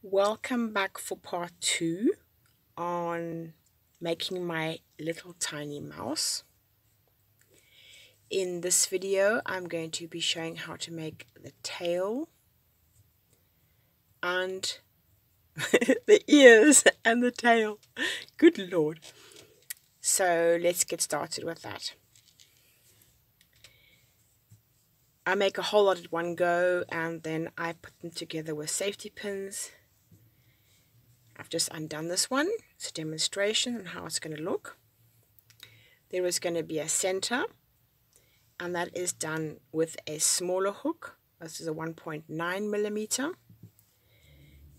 Welcome back for part 2 on making my little tiny mouse. In this video I'm going to be showing how to make the tail and the ears and the tail. Good lord. So let's get started with that. I make a whole lot at one go and then I put them together with safety pins. I've just undone this one. It's a demonstration on how it's going to look. There is going to be a center, and that is done with a smaller hook. This is a 1.9 millimeter.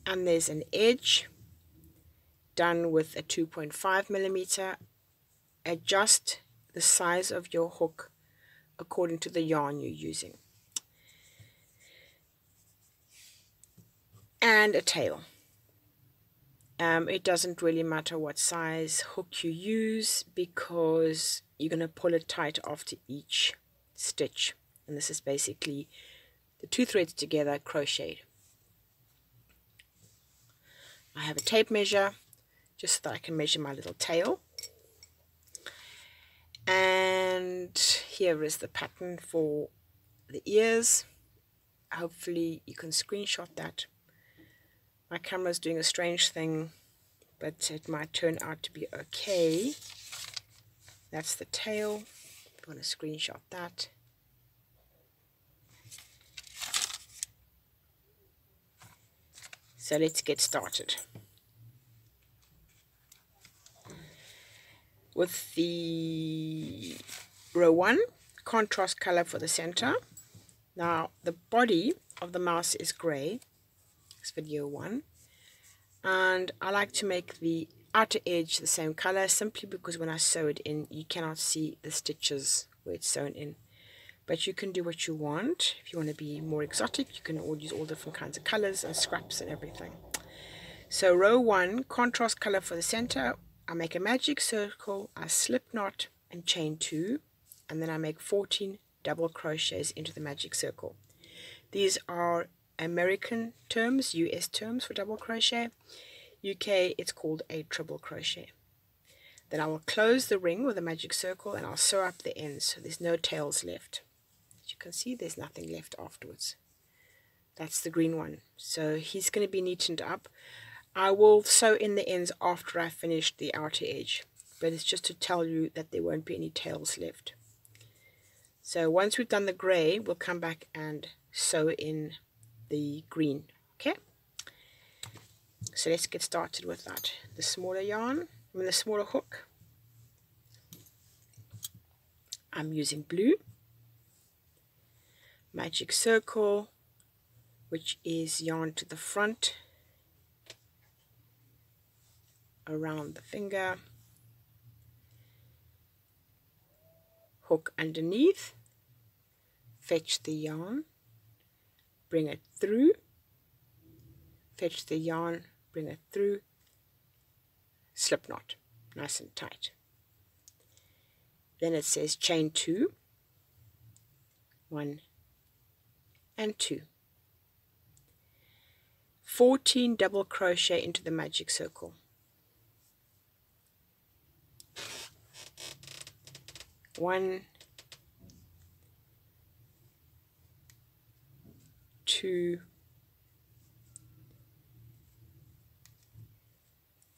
And there's an edge done with a 2.5 millimeter. Adjust the size of your hook according to the yarn you're using. And a tail. It doesn't really matter what size hook you use because you're going to pull it tight after each stitch. And this is basically the two threads together crocheted. I have a tape measure just so that I can measure my little tail. And here is the pattern for the ears. Hopefully you can screenshot that. My camera is doing a strange thing, but it might turn out to be okay. That's the tail. I'm going to screenshot that. So let's get started. With the row 1, contrast color for the center. Now the body of the mouse is grey. It's video 1. And I like to make the outer edge the same color simply because when I sew it in you cannot see the stitches where it's sewn in. But you can do what you want. If you want to be more exotic, you can use all different kinds of colors and scraps and everything. So row 1, contrast color for the center. I make a magic circle, I slip knot and chain 2, and then I make 14 double crochets into the magic circle. These are American terms, US terms for double crochet. UK it's called a triple crochet. Then I will close the ring with a magic circle and I'll sew up the ends so there's no tails left. As you can see, there's nothing left afterwards. That's the green one. So he's going to be neatened up. I will sew in the ends after I finish the outer edge, but it's just to tell you that there won't be any tails left. So once we've done the grey, we'll come back and sew in the green. Okay, so let's get started with that. The smaller yarn, the smaller hook, I'm using blue. Magic circle, which is yarn to the front around the finger, hook underneath, fetch the yarn, bring it through, fetch the yarn, bring it through, slip knot, nice and tight. Then it says chain 2, 1 and 2. 14 double crochet into the magic circle. 1, 2,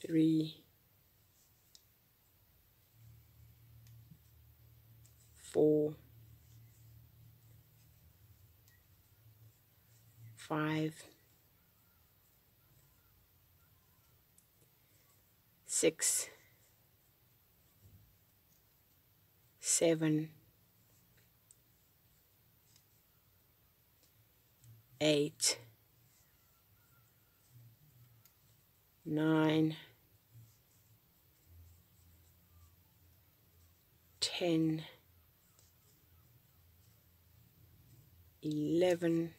3, 4, 5, 6, 7, 8, 9, 10, 11,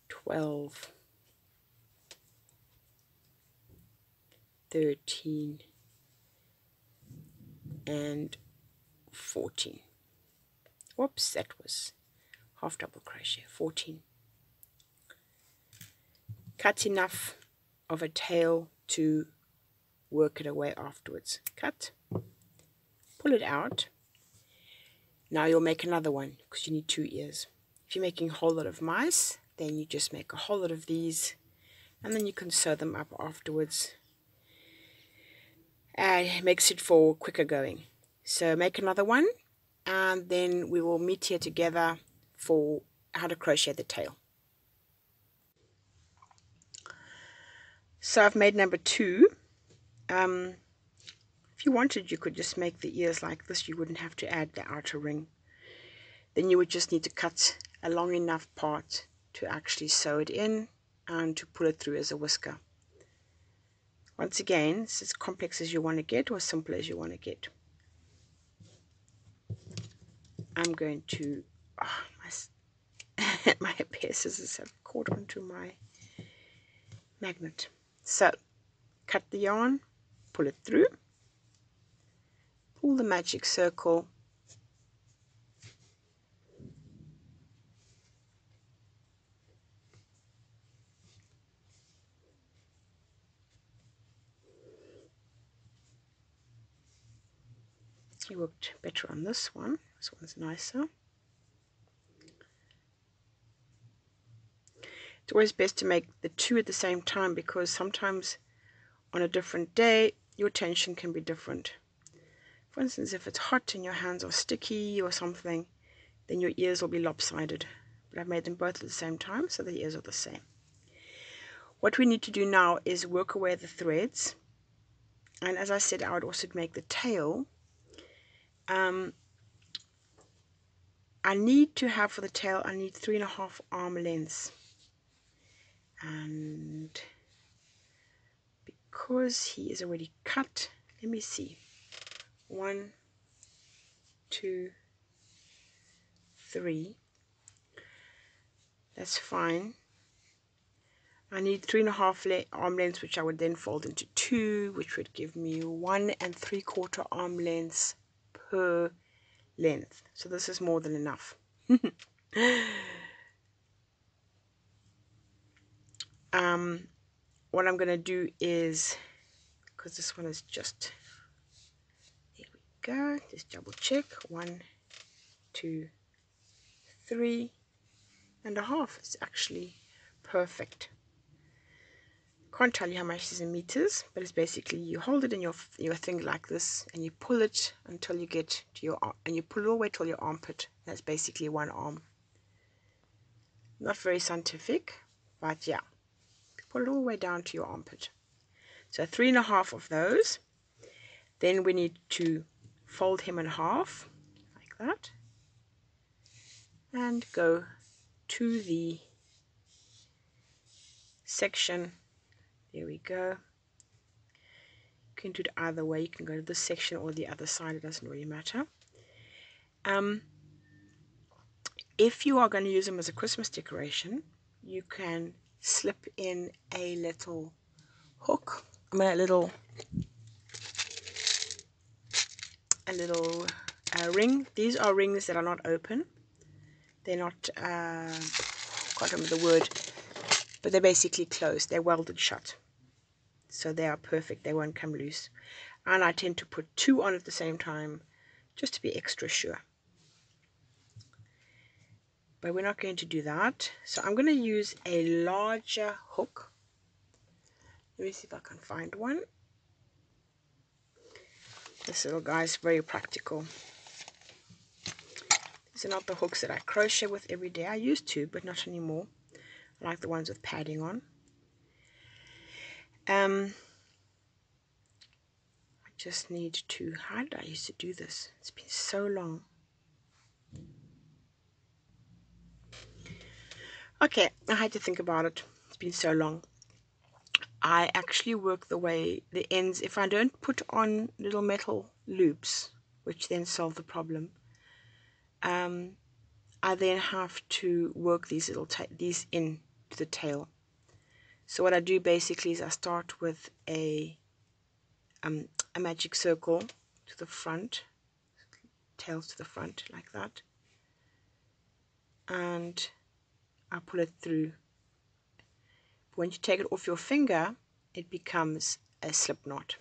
12, 13, and 14. Whoops, that was half double crochet. 14. cut enough of a tail to work it away afterwards. Cut, pull it out. Now you'll make another one because you need 2 ears. If you're making a whole lot of mice, then you just make a whole lot of these, and then you can sew them up afterwards. It makes it for quicker going. So make another one, and then we will meet here together for how to crochet the tail. So I've made number 2. If you wanted, you could just make the ears like this. You wouldn't have to add the outer ring. Then you would just need to cut a long enough part to actually sew it in and to pull it through as a whisker. Once again, it's as complex as you want to get or as simple as you want to get. I'm going to, my pair scissors have caught onto my magnet. So cut the yarn, pull it through, pull the magic circle, it worked better on this one. This one's nicer. It's always best to make the 2 at the same time because sometimes on a different day your tension can be different. For instance, if it's hot and your hands are sticky or something, then your ears will be lopsided. But I've made them both at the same time, so the ears are the same. What we need to do now is work away the threads. And as I said, I would also make the tail. I need to have for the tail, I need 3.5 arm lengths. And because he is already cut, let me see. 1, 2, 3. That's fine. I need 3.5 arm lengths, which I would then fold into 2, which would give me 1 3/4 arm lengths per length. So this is more than enough. What I'm going to do is, because this one is just, there we go, just double check. 1, 2, 3.5. It's actually perfect. Can't tell you how much is in meters, but it's basically you hold it in your thing like this, and you pull it until you get to your arm, and you pull it all the way till your armpit. That's basically 1 arm. Not very scientific, but yeah, pull it all the way down to your armpit. So 3.5 of those. Then we need to fold him in half like that, and go to the section. There we go. You can do it either way. You can go to this section or the other side. It doesn't really matter. If you are going to use them as a Christmas decoration, you can slip in a little hook, a little ring. These are rings that are not open. They're not, I can't remember the word, but they're basically closed. They're welded shut. So they are perfect. They won't come loose. And I tend to put 2 on at the same time just to be extra sure. But we're not going to do that. So I'm going to use a larger hook. Let me see if I can find one. This little guy is very practical. These are not the hooks that I crochet with every day. I used to, but not anymore. I like the ones with padding on. I just need to, how did I used to do this? It's been so long. Okay, I had to think about it. It's been so long. I actually work the ends, if I don't put on little metal loops, which then solve the problem, I then have to work these these into the tail. So what I do basically is I start with a magic circle to the front, tails to the front like that, and I pull it through. When you take it off your finger, it becomes a slip knot.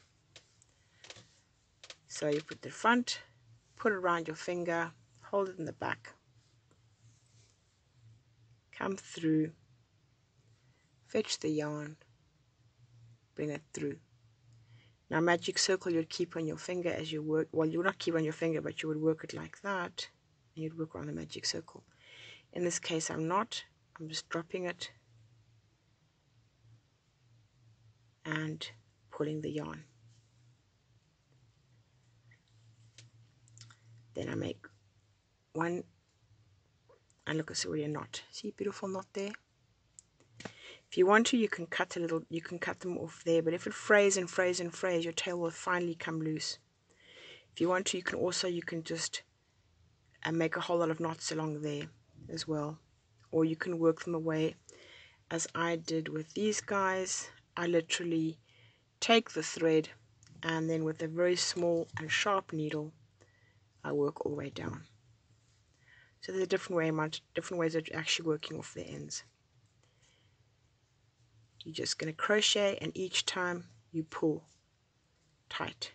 So you put the front, put it around your finger, hold it in the back, come through, fetch the yarn, bring it through. Now magic circle you'd keep on your finger as you work. Well, you would not keep on your finger, but you would work it like that, and you'd work around the magic circle. In this case, I'm not. I'm just dropping it and pulling the yarn. Then I make one, and look, it's already a knot. See, beautiful knot there. If you want to, you can cut them off there, but if it frays and frays and frays, your tail will finally come loose. If you want to, you can just make a whole lot of knots along there as well, or you can work them away as I did with these guys. I literally take the thread, and then with a very small and sharp needle, I work all the way down. So there's different ways of actually working off the ends. You're just going to crochet, and each time you pull tight.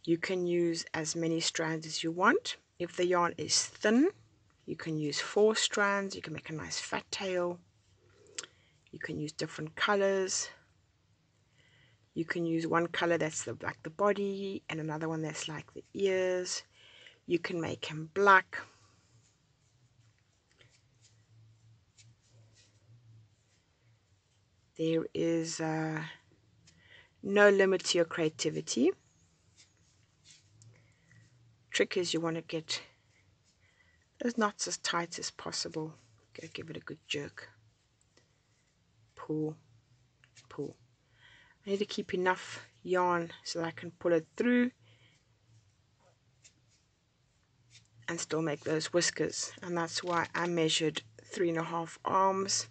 You can use as many strands as you want. If the yarn is thin, you can use 4 strands. You can make a nice fat tail. You can use different colors. You can use one color that's like the body, and another one that's like the ears. You can make him black. There is no limit to your creativity. Trick is you want to get those knots as tight as possible. Gotta give it a good jerk. Pull, pull. I need to keep enough yarn so that I can pull it through and still make those whiskers. And that's why I measured 3.5 arms,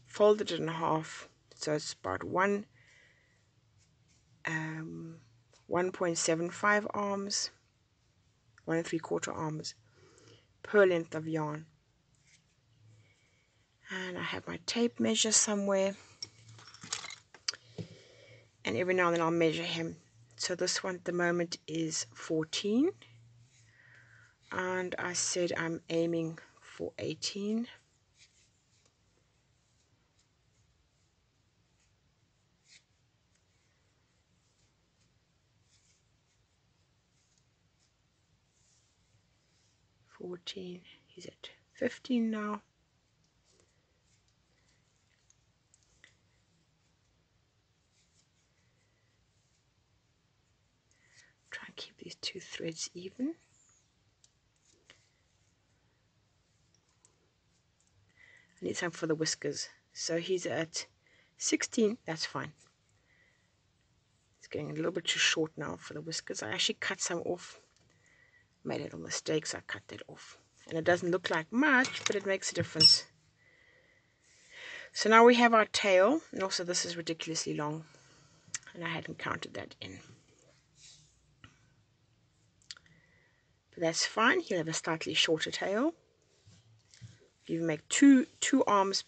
folded it in half, so it's about 1.75 arms, 1 3/4 arms per length of yarn. And I have my tape measure somewhere, and every now and then I'll measure him. So this one at the moment is 14, and I said I'm aiming for 18. He's at 15 now. Try and keep these 2 threads even. I need some for the whiskers. So he's at 16, that's fine. It's getting a little bit too short now for the whiskers. I actually cut some off. Made a little mistake, so I cut that off. And it doesn't look like much, but it makes a difference. So now we have our tail, and also this is ridiculously long, and I hadn't counted that in. But that's fine. He'll have a slightly shorter tail. You make two arms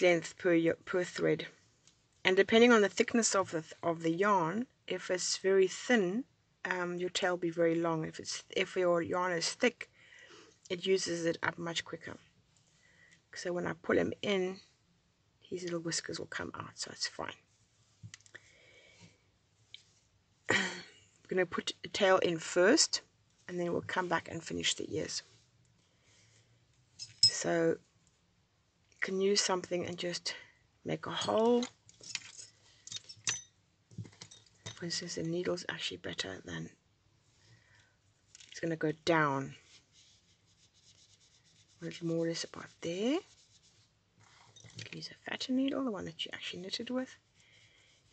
length per thread, and depending on the thickness of the yarn, if it's very thin, your tail will be very long. If your yarn is thick, it uses it up much quicker. So when I pull him in, his little whiskers will come out, so it's fine. I'm going to put the tail in first, and then we'll come back and finish the ears. So you can use something and just make a hole. For instance, the needle's actually better than, it's going to go down a little more or less about there. You can use a fatter needle, the one that you actually knitted with.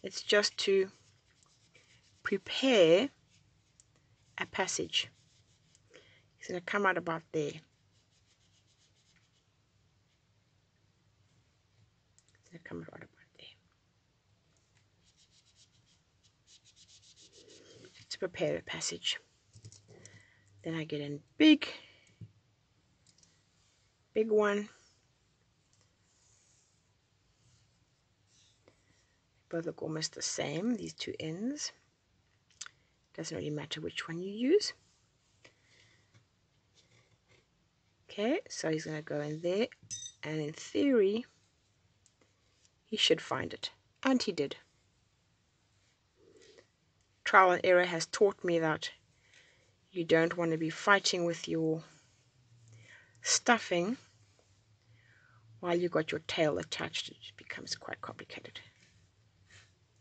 It's just to prepare a passage. It's going to come out about there. It's going to come out about there. To prepare a passage. Then I get in big big one. Both look almost the same, these two ends. Doesn't really matter which one you use. Okay, so he's going to go in there, and in theory, he should find it. And he did. Trial and error has taught me that you don't want to be fighting with your stuffing while you've got your tail attached. It becomes quite complicated.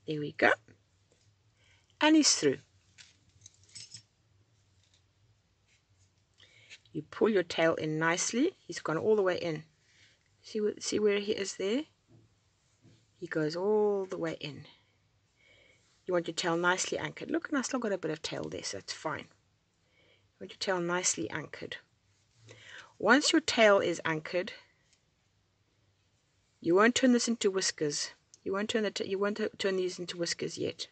There we go. And he's through. You pull your tail in nicely. He's gone all the way in. See where he is there? He goes all the way in. You want your tail nicely anchored. Look, and I still got a bit of tail there, so it's fine. You want your tail nicely anchored. Once your tail is anchored, you won't turn this into whiskers. You won't turn these into whiskers yet.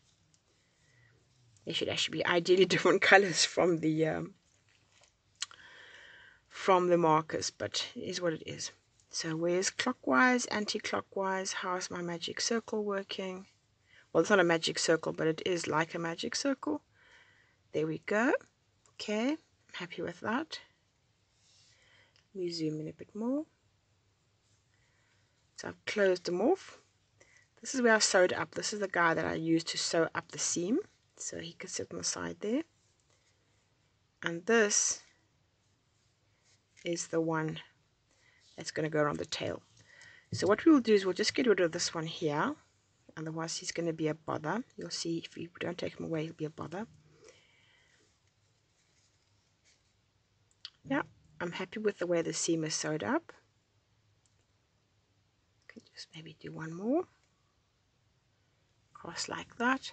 They should actually be ideally different colors from the markers, but it is what it is. So where's clockwise, anti-clockwise? How's my magic circle working? Well, it's not a magic circle, but it is like a magic circle. There we go. Okay, I'm happy with that. Let me zoom in a bit more. So I've closed them off. This is where I sewed up. This is the guy that I used to sew up the seam. So he could sit on the side there. And this is the one that's going to go around the tail. So what we'll do is we'll just get rid of this one here. Otherwise he's going to be a bother. You'll see if you don't take him away, he'll be a bother. Yeah, I'm happy with the way the seam is sewed up. Could just maybe do one more. Cross like that.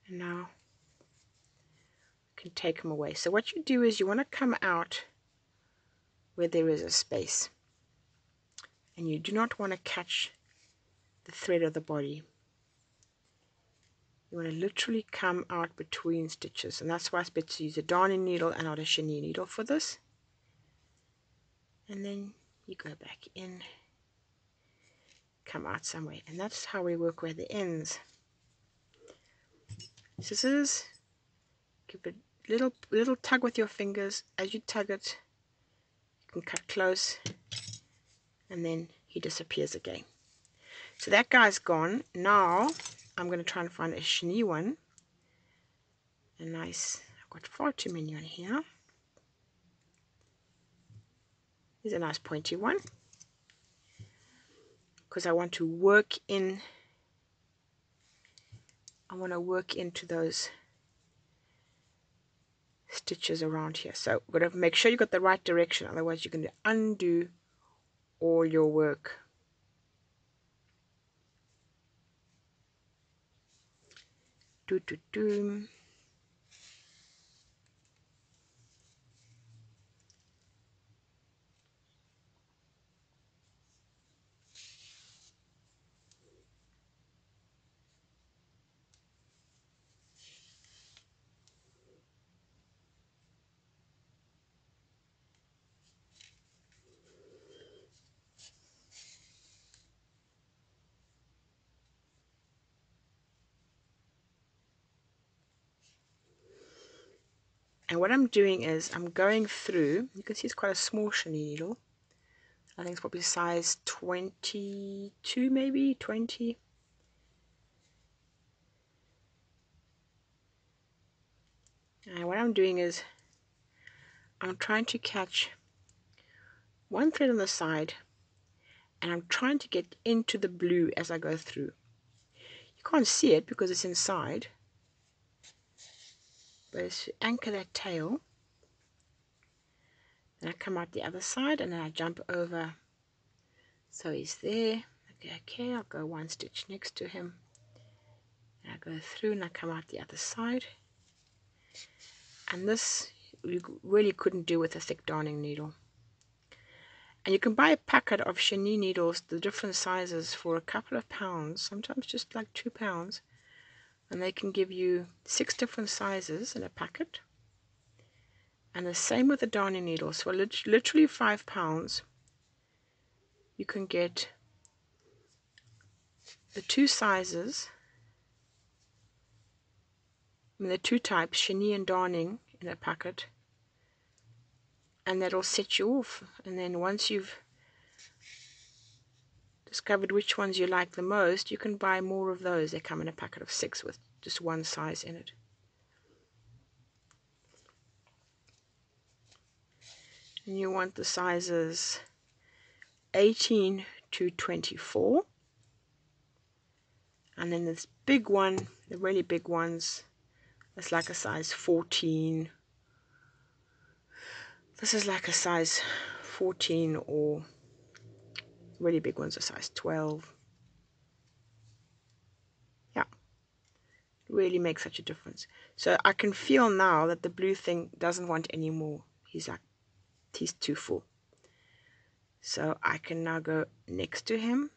And now you can take them away. So what you do is you want to come out where there is a space. And you do not want to catch the thread of the body. You want to literally come out between stitches. And that's why it's better to use a darning needle and not a chenille needle for this. And then you go back in, come out somewhere. And that's how we work where the ends. Scissors, give it a little tug with your fingers. As you tug it, you can cut close, and then he disappears again. So that guy's gone. Now I'm going to try and find a chenille one. A nice, I've got far too many on here. Here's a nice pointy one, because I want to work in. I want to work into those stitches around here. So we've got to make sure you got the right direction, otherwise you're going to undo all your work. And what I'm doing is I'm going through, you can see it's quite a small chenille needle. I think it's probably size 22, maybe 20. And what I'm doing is I'm trying to catch one thread on the side, and I'm trying to get into the blue as I go through. You can't see it because it's inside, but it's to anchor that tail. Then I come out the other side, and then I jump over. So he's there. Okay, I'll go one stitch next to him. And I go through, and I come out the other side. And this you really couldn't do with a thick darning needle. And you can buy a packet of chenille needles, the different sizes, for a couple of pounds, sometimes just like £2. And they can give you 6 different sizes in a packet. And the same with the darning needle. So literally £5 you can get the two sizes, the two types, chenille and darning, in a packet, and that'll set you off. And then once you've discovered which ones you like the most, you can buy more of those. They come in a packet of 6 with just one size in it. And you want the sizes 18 to 24. And then this big one, the really big ones, it's like a size 14. This is like a size 14, or really big ones are size 12. Yeah, it really makes such a difference. So I can feel now that the blue thing doesn't want any more. He's too full. So I can now go next to him.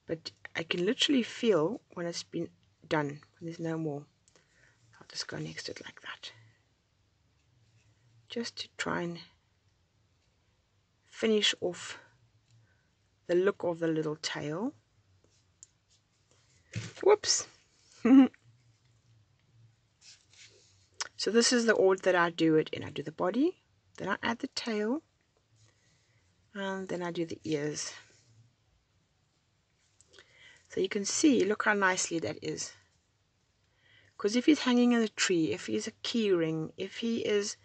But I can literally feel when it's been done, when there's no more. I'll just go next to it like that, just to try and finish off the look of the little tail. Whoops. So this is the order that I do it in. I do the body, then I add the tail, and then I do the ears. So you can see, look how nicely that is. Because if he's hanging in a tree, if he's a key ring, if he is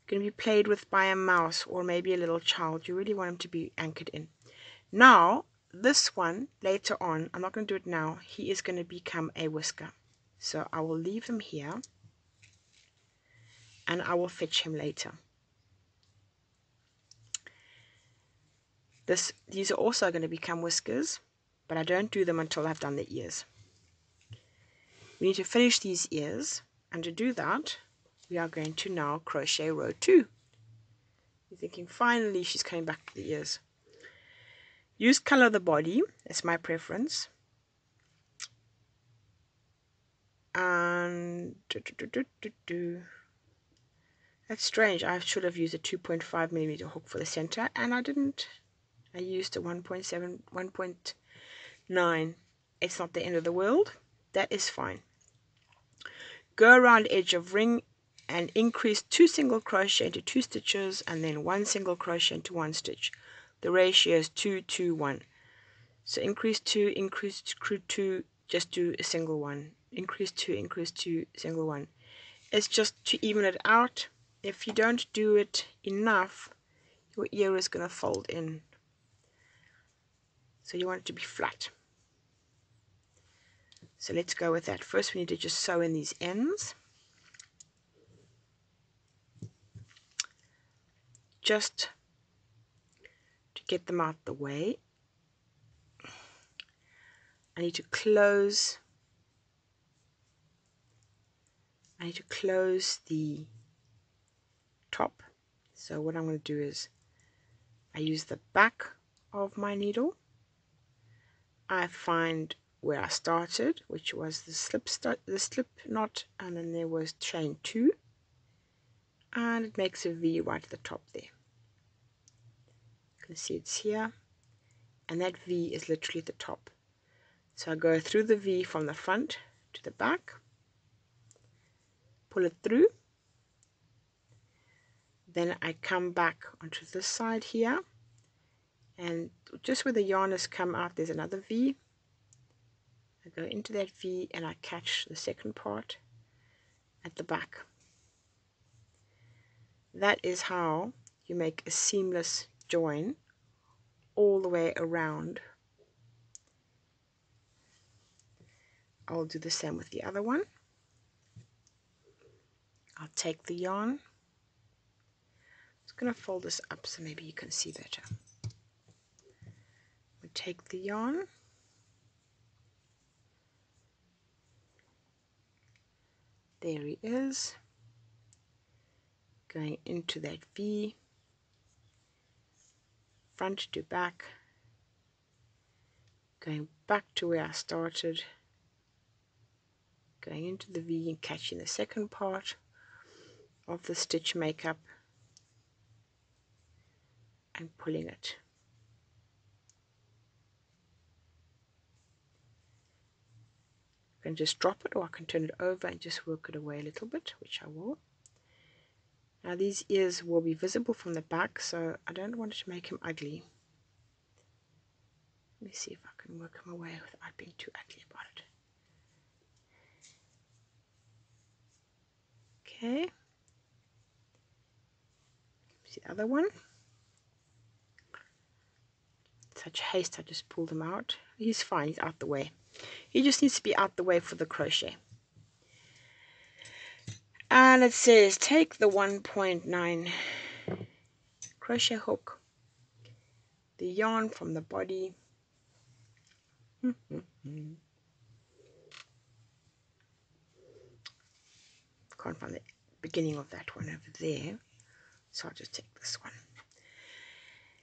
going to be played with by a mouse or maybe a little child, you really want him to be anchored in. Now, this one, later on, I'm not going to do it now, he is going to become a whisker. So I will leave them here, and I will fetch him later. These are also going to become whiskers, but I don't do them until I've done the ears. We need to finish these ears, and to do that, we are going to now crochet row 2. You're thinking, finally she's coming back to the ears. Use color the body, that's my preference. And that's strange, I should have used a 2.5mm hook for the center, and I didn't. I used a 1.7, 1.9. It's not the end of the world, that is fine. Go around edge of ring and increase 2 single crochet into 2 stitches, and then 1 single crochet into 1 stitch. The ratio is 2 to 1. So increase 2, increase 2, just do a single one. Increase 2, increase 2, single one. It's just to even it out. If you don't do it enough, your ear is going to fold in. So you want it to be flat. So let's go with that. First we need to just sew in these ends. Just to get them out the way. I need to close the top. So what I'm going to do is I use the back of my needle. I find where I started, which was the slip knot, and then there was chain 2, and it makes a V right at the top there. You can see it's here, and that V is literally at the top. So I go through the V from the front to the back, pull it through, then I come back onto this side here, and just where the yarn has come out, there's another V. I go into that V and I catch the second part at the back. That is how you make a seamless join all the way around. I'll do the same with the other one. I'll take the yarn. I'm just going to fold this up so maybe you can see better. We take the yarn. There he is. Going into that V. Front to back. Going back to where I started. Going into the V and catching the second part. of the stitch makeup and pulling it. I can just drop it, or I can turn it over and just work it away a little bit, which I will. Now these ears will be visible from the back, so I don't want to make him ugly. Let me see if I can work him away without being too ugly about it. Okay. See the other one. Such haste, I just pulled him out. He's fine, he's out the way. He just needs to be out the way for the crochet. And it says take the 1.9 crochet hook, the yarn from the body. Can't find the beginning of that one over there, so I'll just take this one.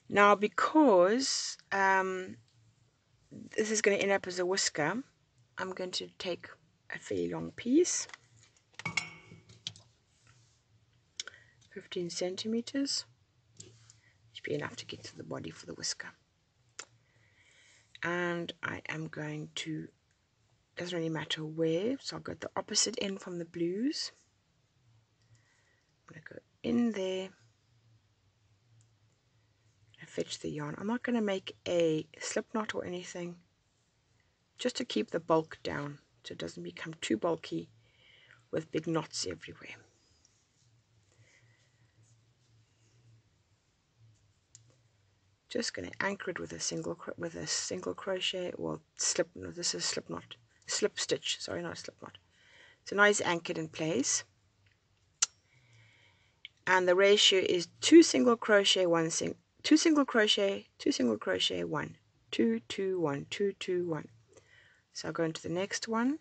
Now because this is going to end up as a whisker, I'm going to take a fairly long piece, 15 centimeters, should be enough to get to the body for the whisker. And I am going to, doesn't really matter where, so I'll go at the opposite end from the blues. I'm going to go in there and fetch the yarn. I'm not going to make a slip knot or anything, just to keep the bulk down so it doesn't become too bulky with big knots everywhere. Just going to anchor it with a single crochet, or slip. No, this is slip knot, slip stitch. Sorry, not slip knot. So now it's anchored in place, and the ratio is 2 single crochet, 2 single crochet, 2 single crochet, 1, 2, 2, 1, 2, 2, 1. So I'll go into the next one,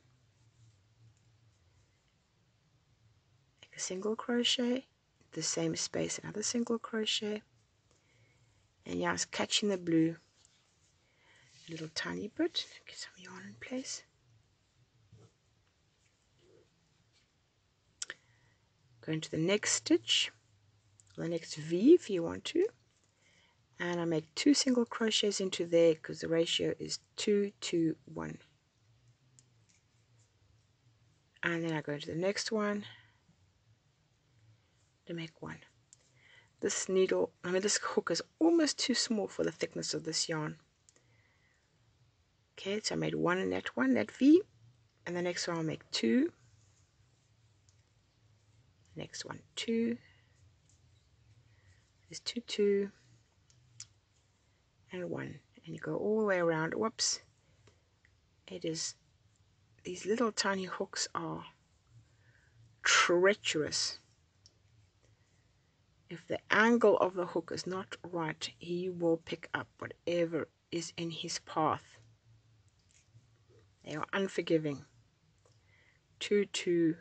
make a single crochet, the same space, another single crochet. And yeah, I was catching the blue a little tiny bit. Get some yarn in place. Go into the next stitch, or the next V if you want to. And I make 2 single crochets into there because the ratio is 2, 2, 1. And then I go into the next one to make 1. This needle, this hook is almost too small for the thickness of this yarn. Okay, so I made 1 in that V, and the next one I'll make 2. Next one 2. There's 2, 2, and 1, and you go all the way around. Whoops! It is, these little tiny hooks are treacherous. If the angle of the hook is not right, he will pick up whatever is in his path. They are unforgiving. 2, 2,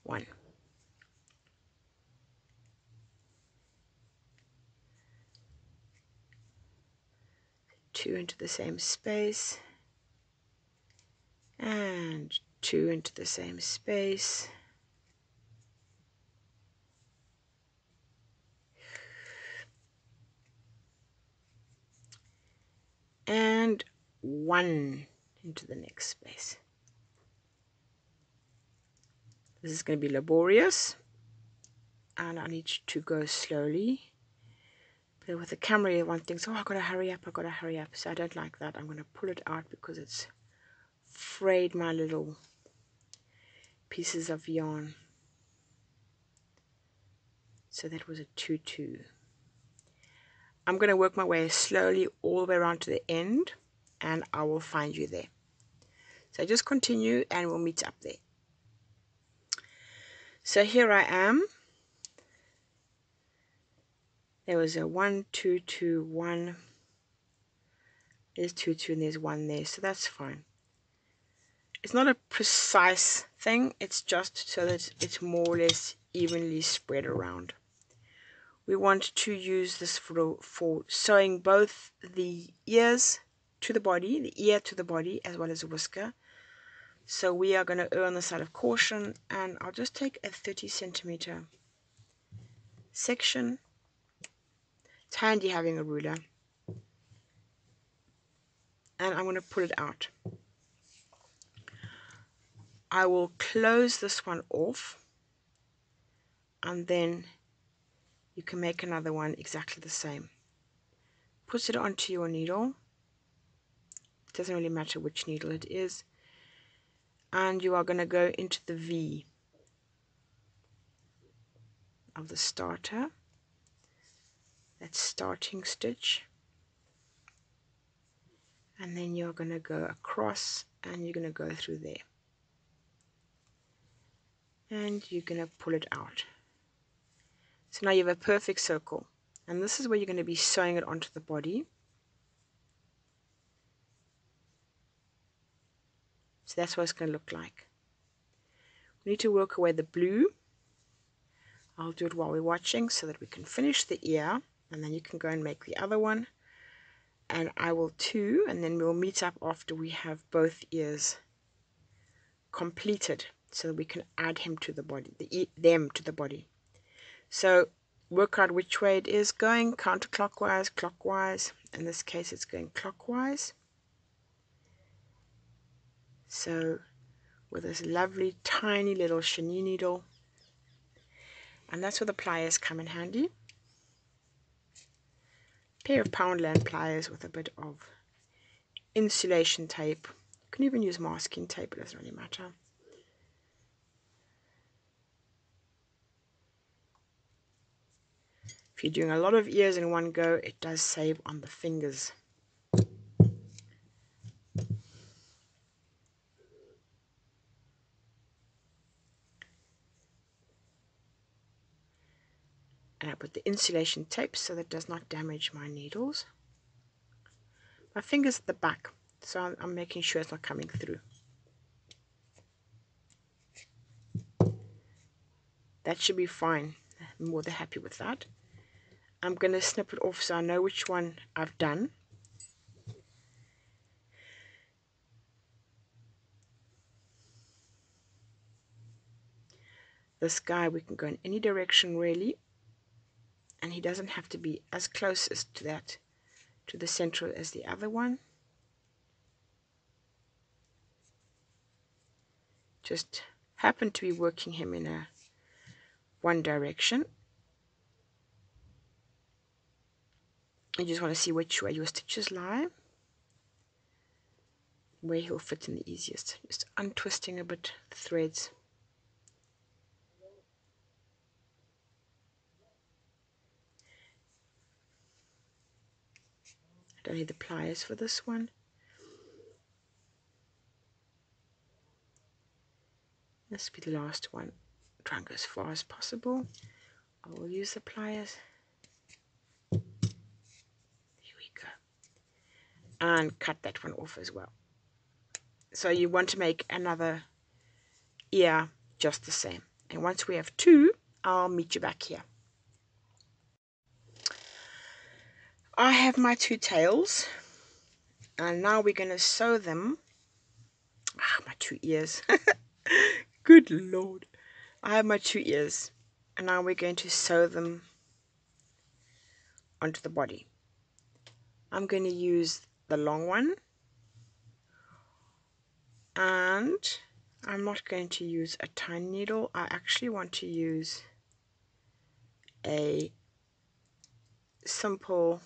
1. Two into the same space, and 2 into the same space. And 1 into the next space. This is going to be laborious, and I need to go slowly. But with the camera, one thinks, oh, I've got to hurry up, So I don't like that. I'm going to pull it out because it's frayed my little pieces of yarn. So that was a 2, 2. I'm going to work my way slowly all the way around to the end, and I will find you there. So just continue and we'll meet up there. So here I am. There was a 1, 2, 2, 1. There's 2, 2, and there's 1 there, so that's fine. It's not a precise thing, it's just so that it's more or less evenly spread around. We want to use this for sewing both the ears to the body, the ear to the body, as well as a whisker. So we are going to err on the side of caution, and I'll just take a 30 centimeter section. It's handy having a ruler. And I'm going to pull it out. I will close this one off, and then you can make another one exactly the same. Put it onto your needle. It doesn't really matter which needle it is. And you are going to go into the V of the starter. That starting stitch. And then you're going to go across, and you're going to go through there. And you're going to pull it out. So now you have a perfect circle. And this is where you're going to be sewing it onto the body. So that's what it's going to look like. We need to work away the blue. I'll do it while we're watching so that we can finish the ear, and then you can go and make the other one. And I will too, and then we'll meet up after we have both ears completed so that we can add him to the body, them to the body. So work out which way it is going, counterclockwise, clockwise. In this case it's going clockwise. So with this lovely tiny little chenille needle, and that's where the pliers come in handy. A pair of Poundland pliers with a bit of insulation tape. You can even use masking tape, it doesn't really matter. If you're doing a lot of ears in one go, it does save on the fingers. And I put the insulation tape so that it does not damage my needles. My finger's at the back, so I'm making sure it's not coming through. That should be fine. I'm more than happy with that. I'm going to snip it off so I know which one I've done. This guy, we can go in any direction really, and he doesn't have to be as close as to the center as the other one. Just happen to be working him in one direction. You just want to see which way your stitches lie, where he'll fit in the easiest. Just untwisting a bit the threads. I don't need the pliers for this one. This will be the last one. Try and go as far as possible. I will use the pliers. Here we go. And cut that one off as well. So you want to make another ear just the same. And once we have two, I'll meet you back here. I have my two tails. And now we're going to sew them. My two ears. Good Lord. I have my two ears. And now we're going to sew them onto the body. I'm going to use the long one. And I'm not going to use a tiny needle. I actually want to use a simple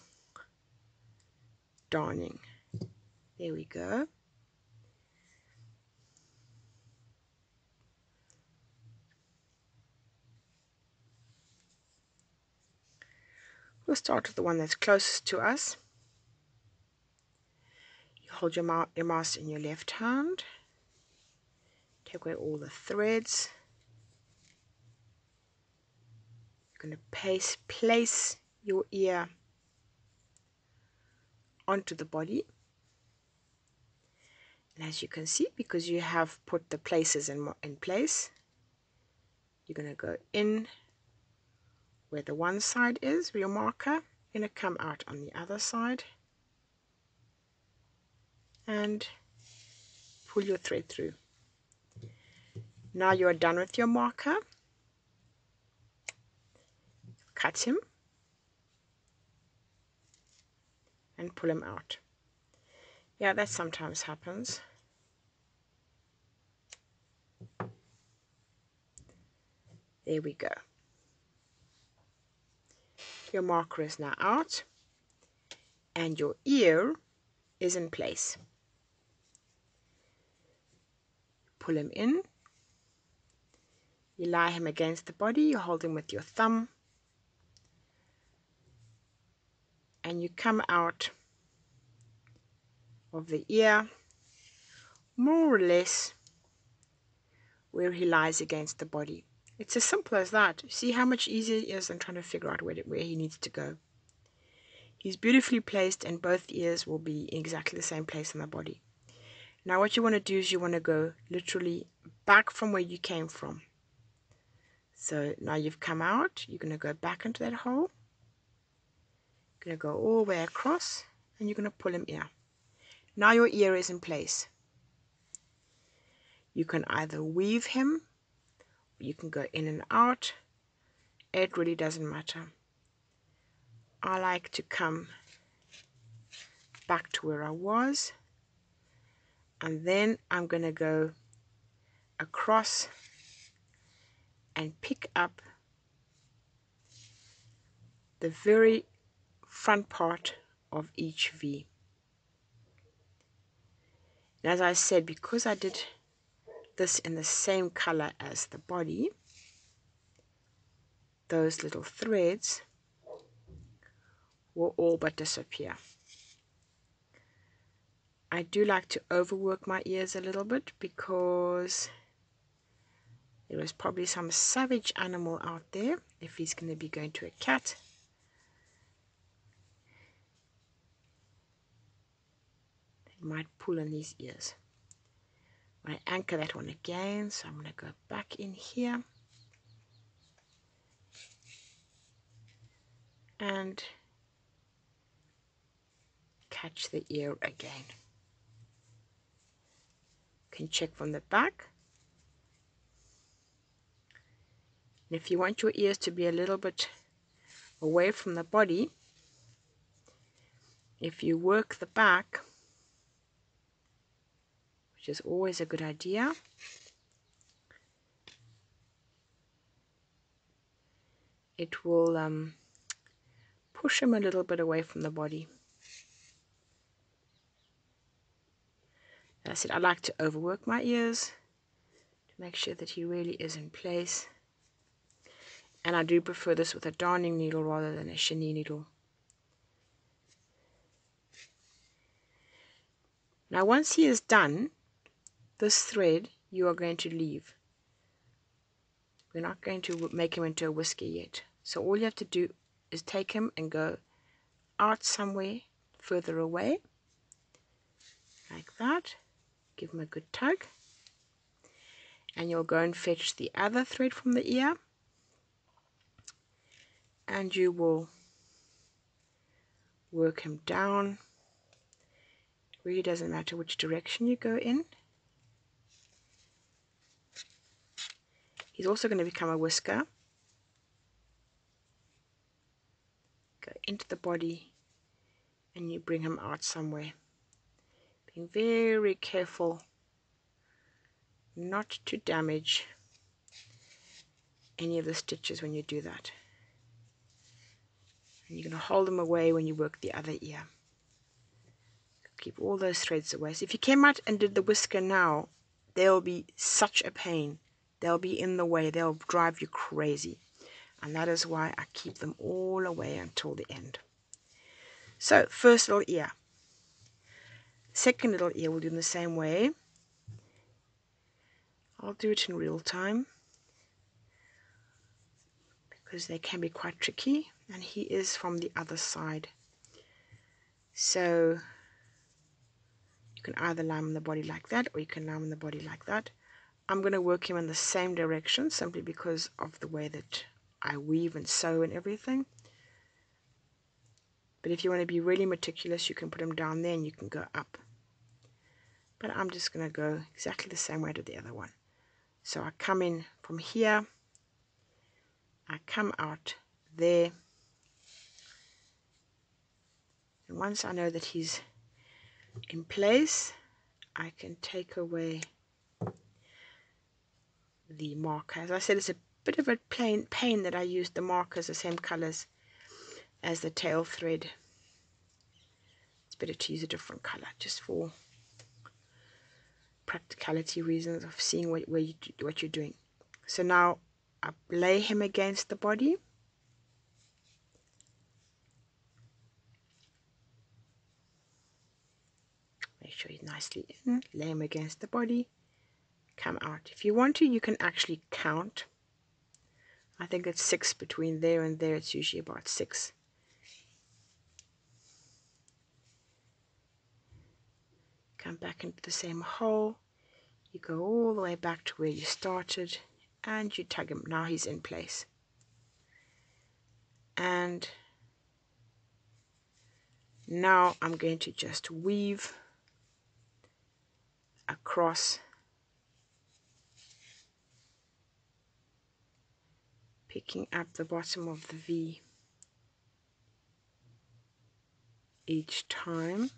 darning. There we go. We'll start with the one that's closest to us. You hold your mouse in your left hand. Take away all the threads. You're going to place your ear onto the body. And as you can see, because you have put the places in place, you're going to go in where the one side is, where your marker. You're going to come out on the other side and pull your thread through. Now you are done with your marker. Cut him and pull him out. Yeah, that sometimes happens. There we go. Your marker is now out and your ear is in place. Pull him in. You lie him against the body, you hold him with your thumb, and you come out of the ear more or less where he lies against the body. It's as simple as that. See how much easier it is than trying to figure out where he needs to go. He's beautifully placed and both ears will be in exactly the same place in the body. Now what you want to do is you want to go literally back from where you came from. So now you've come out, you're going to go back into that hole. You're going to go all the way across and you're going to pull him here. Now your ear is in place. You can either weave him, or you can go in and out. It really doesn't matter. I like to come back to where I was, and then I'm going to go across and pick up the very front part of each V. And as I said, because I did this in the same color as the body, those little threads will all but disappear. I do like to overwork my ears a little bit because there was probably some savage animal out there, if he's going to be going to a cat. They might pull in these ears. I anchor that one again, so I'm going to go back in here and catch the ear again. Can check from the back. And if you want your ears to be a little bit away from the body, if you work the back, which is always a good idea, it will push him a little bit away from the body. As I said, I like to overwork my ears to make sure that he really is in place. And I do prefer this with a darning needle rather than a chenille needle. Now once he is done, this thread you are going to leave. We're not going to make him into a whisker yet. So all you have to do is take him and go out somewhere further away, like that. Give him a good tug. And you'll go and fetch the other thread from the ear. And you will work him down. It really doesn't matter which direction you go in. He's also going to become a whisker. Go into the body and you bring him out somewhere. Being very careful not to damage any of the stitches when you do that. And you're going to hold them away when you work the other ear. Keep all those threads away. So if you came out and did the whisker now, they'll be such a pain. They'll be in the way. They'll drive you crazy. And that is why I keep them all away until the end. So first little ear. Second little ear we'll do in the same way. I'll do it in real time because they can be quite tricky, and he is from the other side. So you can either lie him in the body like that, or you can lie him in the body like that. I'm going to work him in the same direction simply because of the way that I weave and sew and everything. But if you want to be really meticulous, you can put him down there and you can go up. But I'm just going to go exactly the same way to the other one. So I come in from here, I come out there, and once I know that he's in place, I can take away the marker. As I said, it's a bit of a pain that I used the markers the same colors as the tail thread. It's better to use a different color just for practicality reasons of seeing what you're doing. So now I lay him against the body. Make sure he's nicely in. Lay him against the body. Come out. If you want to, you can actually count. I think it's 6 between there and there. It's usually about 6. Come back into the same hole. You go all the way back to where you started, and you tug him. Now he's in place. And now I'm going to just weave across, picking up the bottom of the V each time.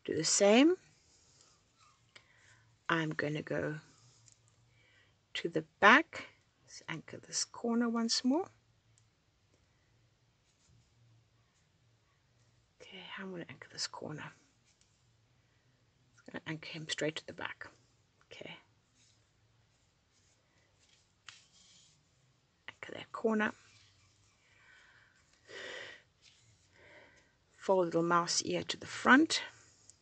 Do the same. I'm going to go to the back. Let's anchor this corner once more. Okay, I'm going to anchor this corner. I'm going to anchor him straight to the back. Okay. Anchor that corner. Fold little mouse ear to the front.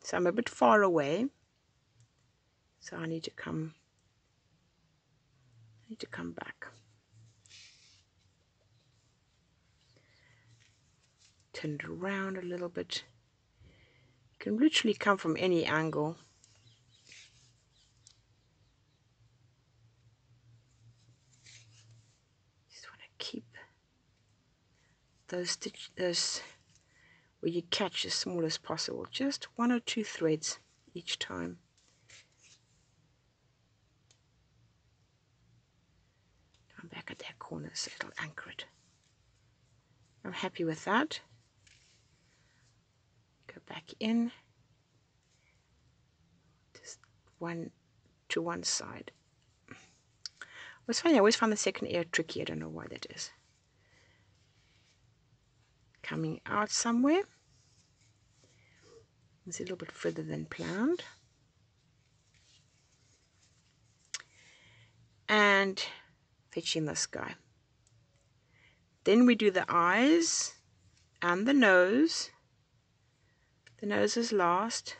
So I'm a bit far away. So I need to come back. Turn it around a little bit. You can literally come from any angle. Just want to keep those where you catch as small as possible. Just 1 or 2 threads each time. I'm back at that corner so it'll anchor it. I'm happy with that. Go back in. Just one to one side. It's funny, I always find the second ear tricky. I don't know why that is. Coming out somewhere. It's a little bit further than planned. And fetching this guy. Then we do the eyes and the nose. The nose is last.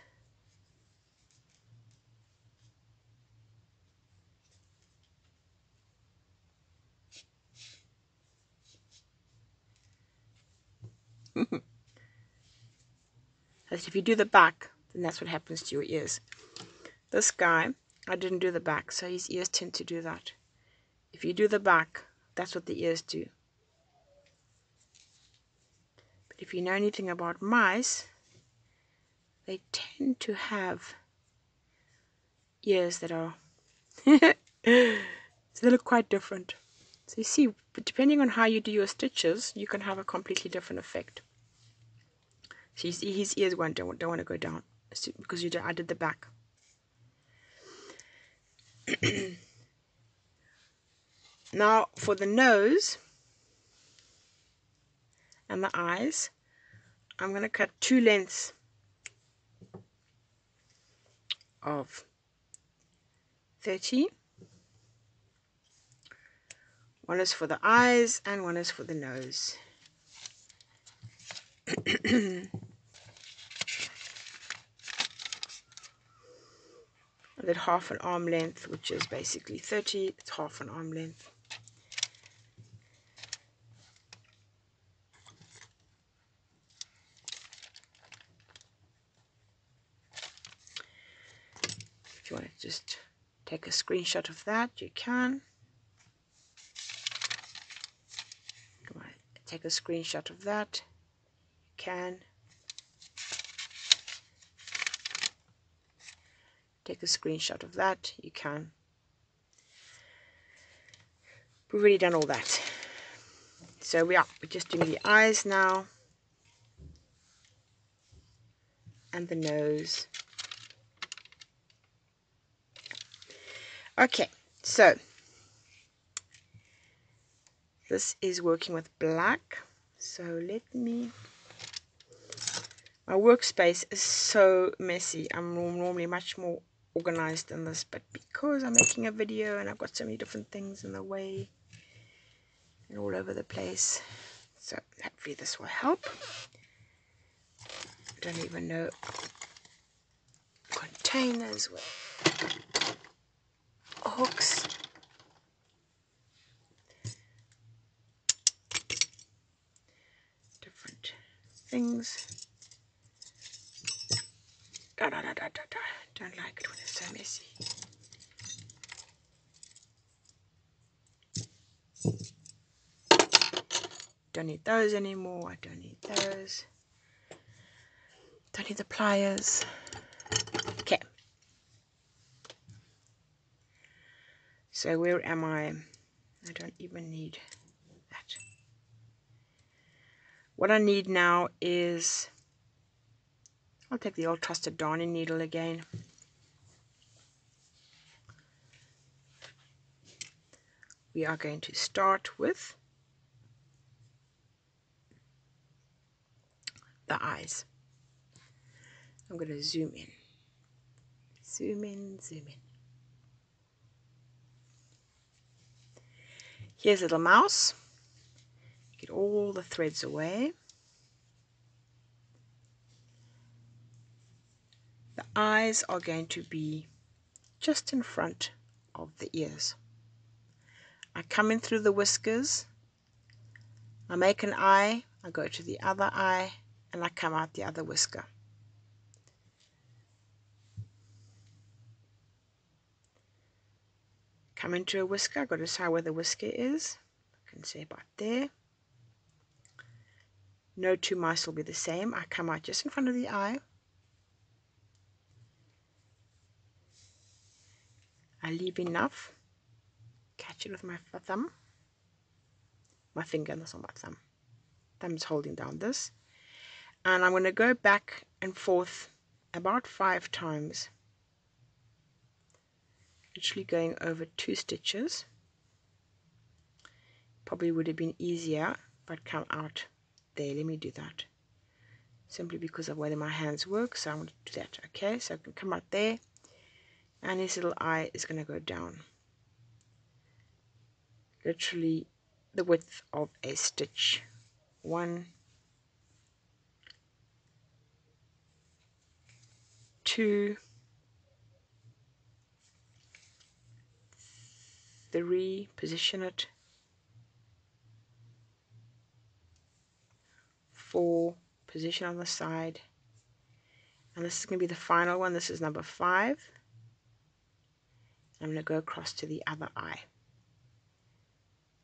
If you do the back, then that's what happens to your ears. This guy, I didn't do the back, so his ears tend to do that. If you do the back, that's what the ears do. But if you know anything about mice, they tend to have ears that are they look quite different. So you see, but depending on how you do your stitches, you can have a completely different effect. So you see his ears don't want to go down because I did the back. Now for the nose and the eyes, I'm going to cut 2 lengths of 30. One is for the eyes and one is for the nose. I did half an arm length, which is basically 30. It's half an arm length. just take a screenshot of that. You can. Come on, take a screenshot of that. You can. Take a screenshot of that. You can. We've already done all that. So we're just doing the eyes now. And the nose. Okay, so this is working with black. So let me, my workspace is so messy. I'm normally much more organized than this, but because I'm making a video and I've got so many different things in the way and all over the place, so hopefully this will help. I don't even know containers with hooks. Different things. Don't like it when it's so messy. Don't need those anymore. I don't need those. Don't need the pliers. Okay. So where am I? I don't even need that. What I need now is, I'll take the old trusted darning needle again. We are going to start with the eyes. I'm going to zoom in. Zoom in, zoom in. Here's a little mouse. Get all the threads away. The eyes are going to be just in front of the ears. I come in through the whiskers, I make an eye, I go to the other eye, and I come out the other whisker. Come into a whisker, I've got to decide where the whisker is. I can say about there. No two mice will be the same. I come out just in front of the eye. I leave enough. Catch it with my thumb. My finger, that's not my thumb. Thumb's holding down this. And I'm going to go back and forth about 5 times. Literally going over 2 stitches. Probably would have been easier if I'd come out there. Let me do that. Simply because of where my hands work, so I'm going to do that. Okay, so I can come out there. And his little eye is going to go down. Literally the width of a stitch. 1, 2, 3, position it. 4, position on the side. And this is going to be the final one. This is number 5. I'm going to go across to the other eye.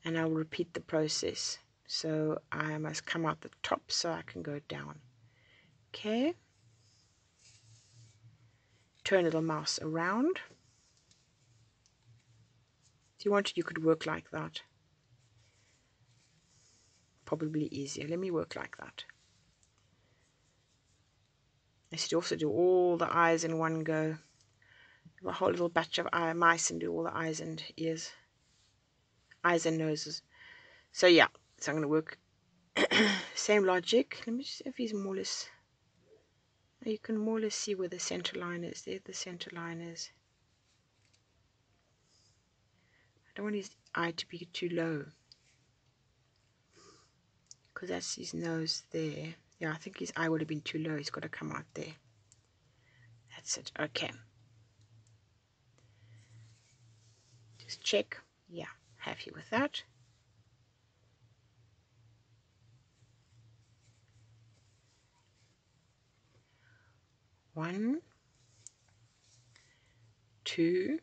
And I'll repeat the process. So I must come out the top so I can go down. Okay. Turn little mouse around. If you wanted, you could work like that. Probably easier. Let me work like that. I should also do all the eyes in one go. A whole little batch of mice and do all the eyes and ears. Eyes and noses. So yeah, so I'm going to work same logic. Let me just see if he's more or less. You can more or less see where the center line is. There the center line is. I don't want his eye to be too low, because that's his nose there. Yeah, I think his eye would have been too low. He's got to come out there. That's it. Okay. Just check. Yeah, happy with that. One, 2,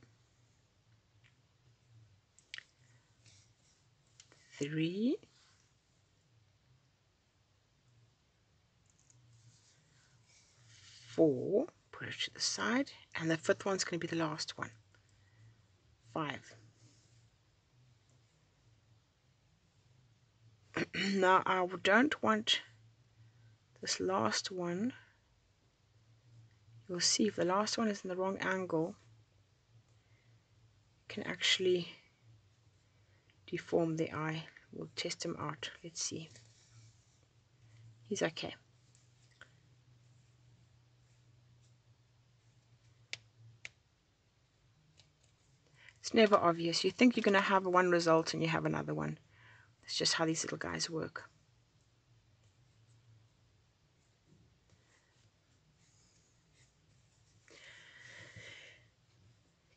3, 4, put it to the side, and the 5th one's going to be the last one. 5. Now I don't want this last one. You'll see if the last one is in the wrong angle, you can actually deform the eye. We'll test him out. Let's see. He's okay. It's never obvious. You think you're going to have one result and you have another one. It's just how these little guys work.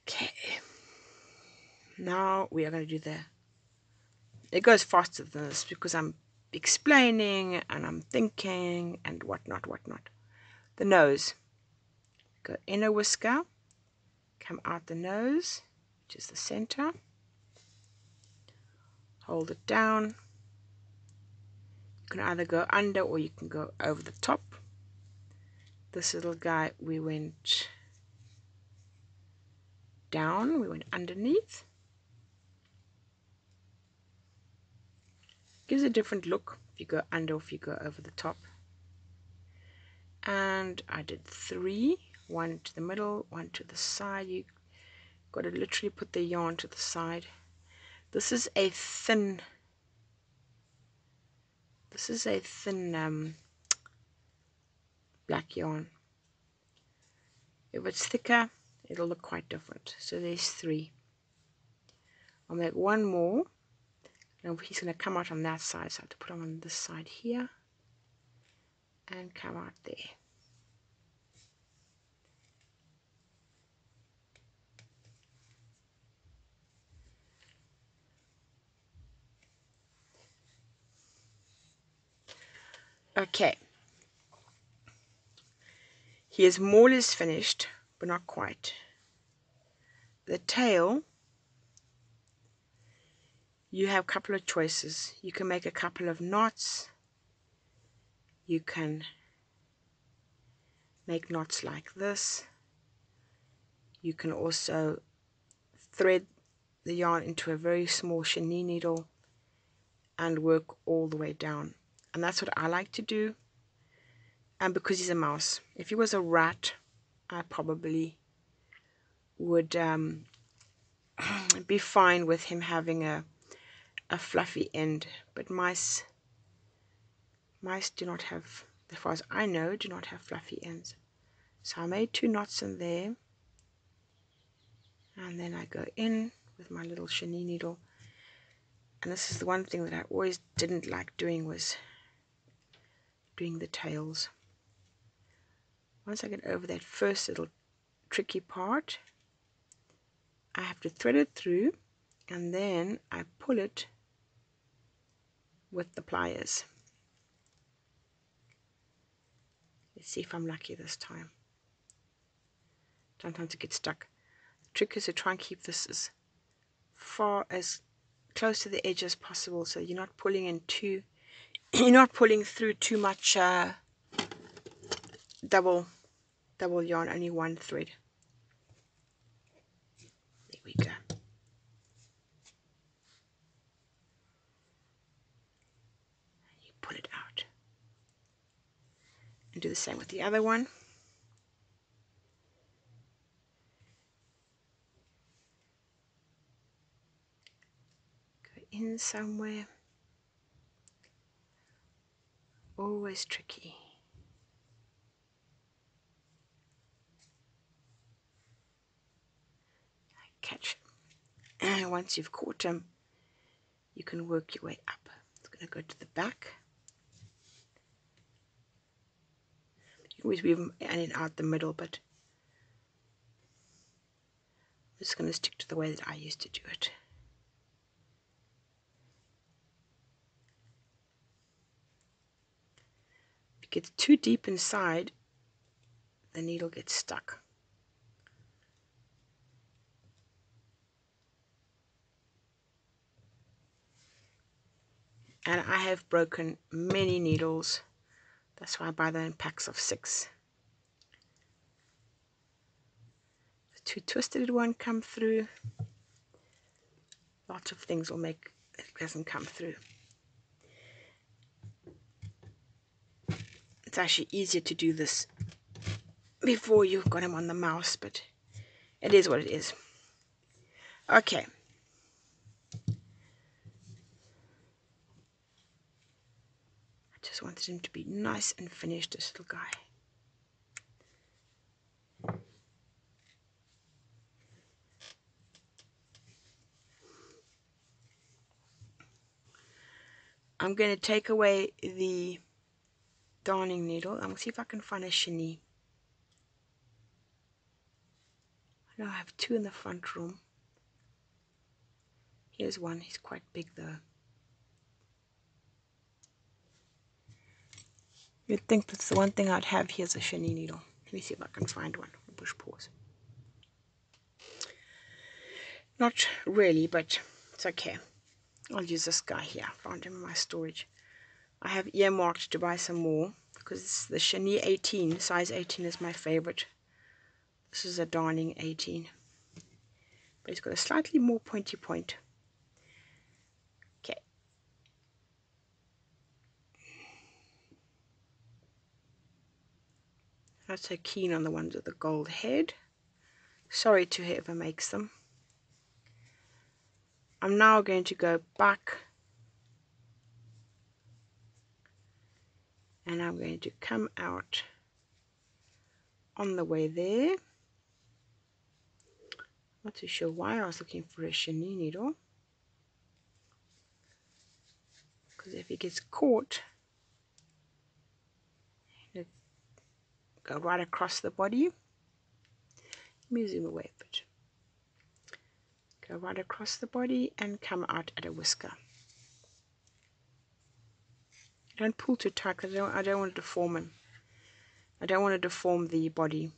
Okay. Now we are going to do it goes faster than this because I'm explaining and I'm thinking and whatnot. The nose. Go in a whisker, come out the nose, which is the center. Hold it down. You can either go under or you can go over the top. This little guy, we went down, we went underneath. Gives a different look if you go under or if you go over the top. And I did 3, 1 to the middle, 1 to the side. You got to literally put the yarn to the side. This is a thin black yarn. If it's thicker, it'll look quite different. So there's 3. I'll make 1 more. Now he's going to come out on that side, so I have to put him on this side here and come out there. Okay, he is more or less finished, but not quite. The tail, you have a couple of choices. You can make a couple of knots. You can make knots like this. You can also thread the yarn into a very small chenille needle and work all the way down. And that's what I like to do. And because he's a mouse, if he was a rat, I probably would be fine with him having a fluffy end. But mice do not have, as far as I know, do not have fluffy ends. So I made 2 knots in there, and then I go in with my little chenille needle. And this is the one thing that I always didn't like doing, was doing the tails. Once I get over that first little tricky part, I have to thread it through, and then I pull it with the pliers. Let's see if I'm lucky this time. Sometimes it gets stuck. The trick is to try and keep this as far as close to the edge as possible, so you're not pulling in too, you're not pulling through too much double yarn, only 1 thread. There we go. You pull it out. And do the same with the other one. Go in somewhere. Always tricky. Catch him. And once you've caught him, you can work your way up. It's going to go to the back. You can always weave them in and out the middle, but I'm just going to stick to the way that I used to do it. If it gets too deep inside, the needle gets stuck. and I have broken many needles. That's why I buy them in packs of 6. Too twisted, it won't come through. Lots of things will make it doesn't come through. It's actually easier to do this before you've got them on the mouse, but it is what it is. Okay. I just wanted him to be nice and finished, this little guy. I'm going to take away the darning needle. I'm going to see if I can find a chenille. I know I have 2 in the front room. Here's one. He's quite big though. You'd think that's the one thing I'd have. Here's a chenille needle. Let me see if I can find one. Push pause. Not really, but it's okay. I'll use this guy here. I found him in my storage. I have earmarked to buy some more because the chenille 18, size 18 is my favorite. This is a darning 18. But it's got a slightly more pointy point. Okay. Not so keen on the ones with the gold head. Sorry to whoever makes them. I'm now going to go back and I'm going to come out on the way there. Not too sure why I was looking for a chenille needle, because if it gets caught, it'll go right across the body. Let me zoom away a bit. Go right across the body and come out at a whisker. Don't pull too tight because I don't want to deform him. I don't want to deform the body.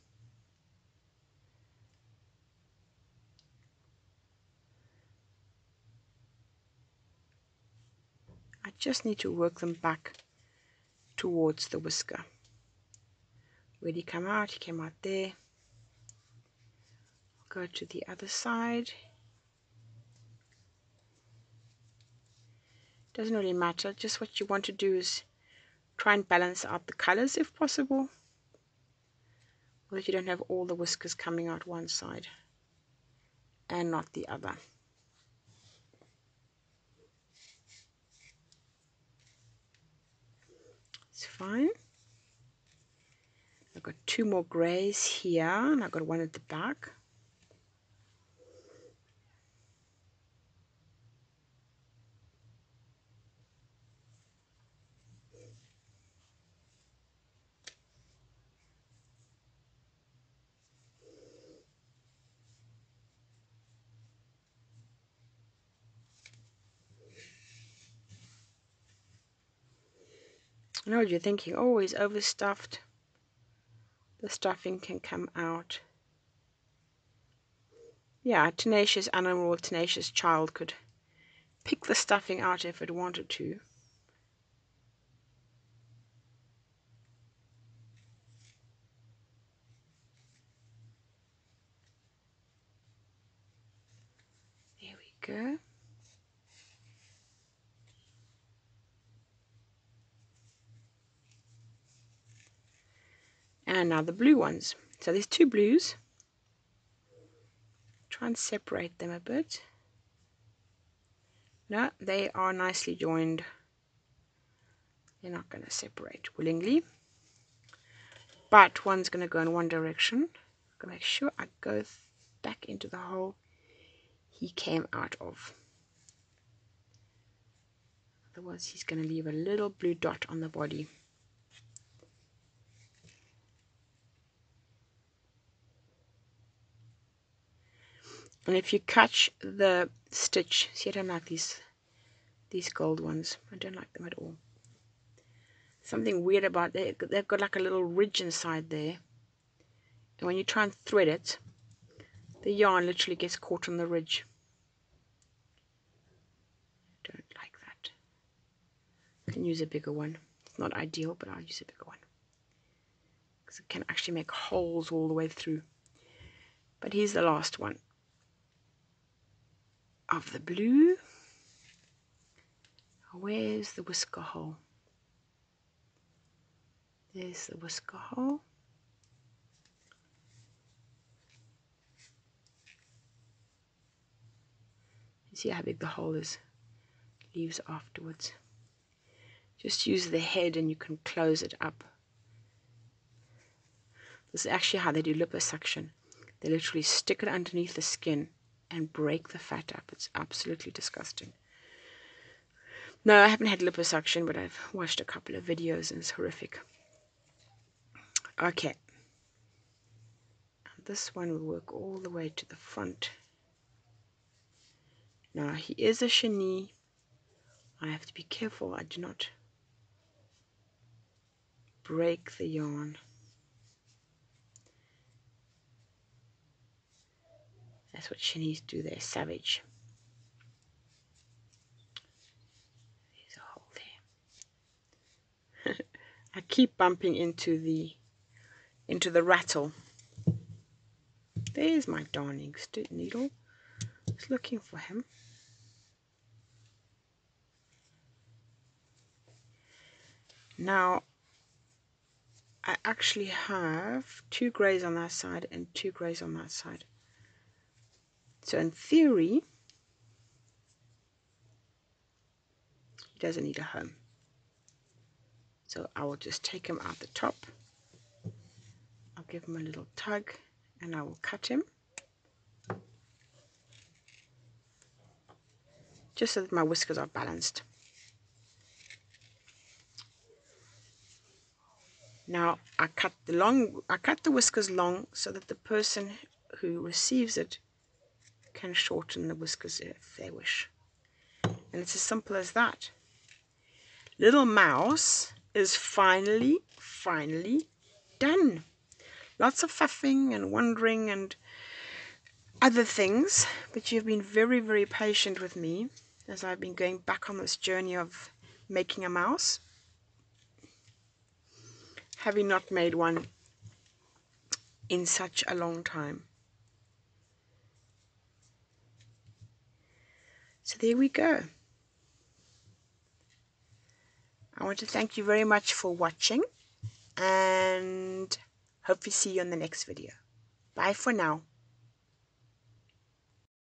I just need to work them back towards the whisker. Where did he come out? He came out there. I'll go to the other side. Doesn't really matter. Just what you want to do is try and balance out the colors if possible, so that you don't have all the whiskers coming out one side and not the other. It's fine. I've got 2 more grays here, and I've got one at the back. I know what you're thinking. Oh, he's overstuffed. The stuffing can come out. Yeah, a tenacious animal or tenacious child could pick the stuffing out if it wanted to. There we go. And now the blue ones. So there's 2 blues. Try and separate them a bit. No, they are nicely joined. They're not going to separate willingly. But one's going to go in one direction. I'm going to make sure I go back into the hole he came out of. Otherwise he's going to leave a little blue dot on the body. And if you catch the stitch, see, I don't like these gold ones. I don't like them at all. Something weird about it, they've got like a little ridge inside there. And when you try and thread it, the yarn literally gets caught on the ridge. Don't like that. often use a bigger one. It's not ideal, but I'll use a bigger one, because it can actually make holes all the way through. But here's the last one of the blue. Where's the whisker hole? There's the whisker hole. You see how big the hole is? Leaves afterwards. Just use the head and you can close it up. This is actually how they do liposuction. They literally stick it underneath the skin and break the fat up. It's absolutely disgusting. No, I haven't had liposuction, but I've watched a couple of videos and it's horrific. Okay. This one will work all the way to the front. Now, he is a chenille. I have to be careful I do not break the yarn. That's what chenilles do, they're savage. There's a hole there. I keep bumping into the rattle. There's my darning needle. Just looking for him. Now, I actually have 2 grays on that side and 2 grays on that side. So in theory, he doesn't need a home. So I will just take him out the top. I'll give him a little tug and I will cut him. Just so that my whiskers are balanced. Now I cut the whiskers long so that the person who receives it can shorten the whiskers if they wish. And it's as simple as that. Little mouse is finally done. Lots of faffing and wondering and other things, but you've been very, very patient with me as I've been going back on this journey of making a mouse, having not made one in such a long time. So there we go. I want to thank you very much for watching and hope to see you in the next video. Bye for now.